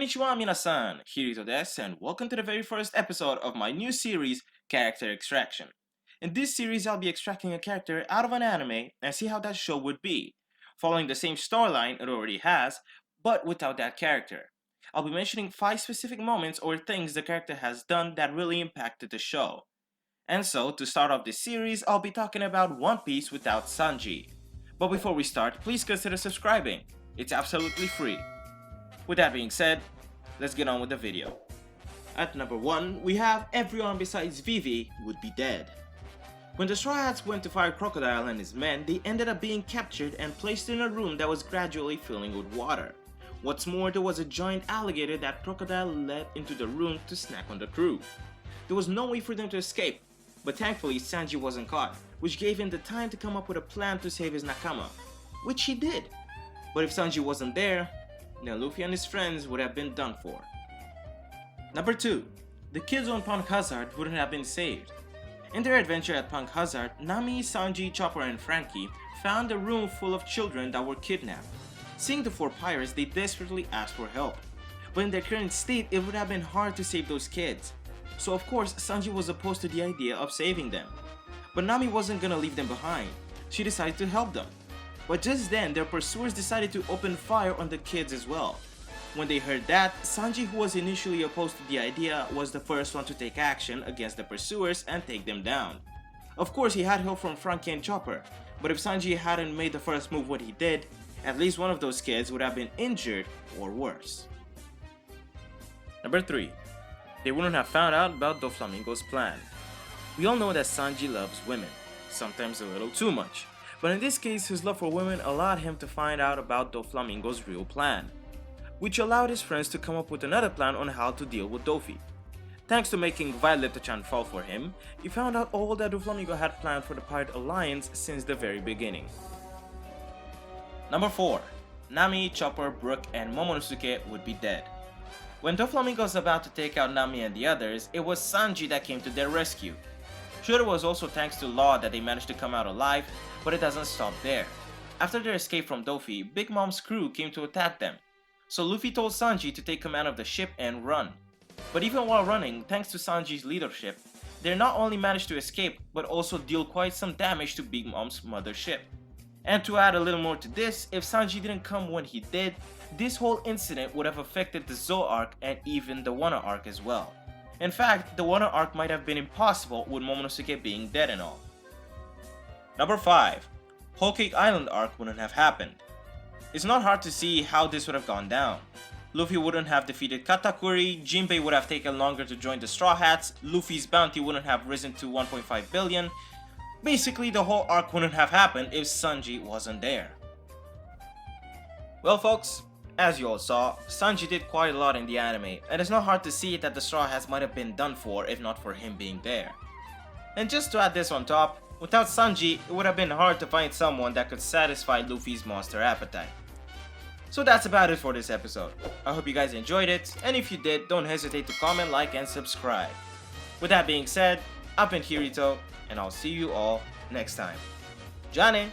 Konnichiwa minasan, Hirito desu, and welcome to the very first episode of my new series, Character Extraction. In this series, I'll be extracting a character out of an anime and see how that show would be, following the same storyline it already has, but without that character. I'll be mentioning 5 specific moments or things the character has done that really impacted the show. And so, to start off this series, I'll be talking about One Piece without Sanji. But before we start, please consider subscribing. It's absolutely free. With that being said, let's get on with the video. At number 1, we have everyone besides Vivi would be dead. When the Straw Hats went to fight Crocodile and his men, they ended up being captured and placed in a room that was gradually filling with water. What's more, there was a giant alligator that Crocodile led into the room to snack on the crew. There was no way for them to escape, but thankfully Sanji wasn't caught, which gave him the time to come up with a plan to save his nakama, which he did. But if Sanji wasn't there, then Luffy and his friends would have been done for. Number 2. The kids on Punk Hazard wouldn't have been saved. In their adventure at Punk Hazard, Nami, Sanji, Chopper, and Frankie found a room full of children that were kidnapped. Seeing the 4 pirates, they desperately asked for help. But in their current state, it would have been hard to save those kids. So of course, Sanji was opposed to the idea of saving them. But Nami wasn't gonna leave them behind. She decided to help them. But just then, their pursuers decided to open fire on the kids as well. When they heard that, Sanji, who was initially opposed to the idea, was the first one to take action against the pursuers and take them down. Of course, he had help from Frankie and Chopper, but if Sanji hadn't made the first move what he did, at least one of those kids would have been injured or worse. Number 3. They wouldn't have found out about DOFLAMINGO'S plan. We all know that Sanji loves women, sometimes a little too much. But in this case, his love for women allowed him to find out about DOFLAMINGO'S real plan, which allowed his friends to come up with another plan on how to deal with Dofi. Thanks to making Violet-chan fall for him, he found out all that DOFLAMINGO had planned for the Pirate Alliance since the very beginning. Number 4. Nami, Chopper, Brook, and Momonosuke would be dead. When DOFLAMINGO was about to take out Nami and the others, it was Sanji that came to their rescue. Sure, it was also thanks to Law that they managed to come out alive, but it doesn't stop there. After their escape from Dofi, Big Mom's crew came to attack them. So Luffy told Sanji to take command of the ship and run. But even while running, thanks to Sanji's leadership, they not only managed to escape, but also deal quite some damage to Big Mom's mothership. And to add a little more to this, if Sanji didn't come when he did, this whole incident would have affected the Zou arc and even the Wano arc as well. In fact, the Wano arc might have been impossible with Momonosuke being dead and all. Number 5. Whole Cake Island arc wouldn't have happened. It's not hard to see how this would have gone down. Luffy wouldn't have defeated Katakuri, Jinbei would have taken longer to join the Straw Hats, Luffy's bounty wouldn't have risen to 1.5 billion. Basically, the whole arc wouldn't have happened if Sanji wasn't there. Well folks, as you all saw, Sanji did quite a lot in the anime, and it's not hard to see that the Straw Hats might have been done for if not for him being there. And just to add this on top, without Sanji, it would have been hard to find someone that could satisfy Luffy's monster appetite. So that's about it for this episode. I hope you guys enjoyed it, and if you did, don't hesitate to comment, like, and subscribe. With that being said, I've been Hirito, and I'll see you all next time. Jane!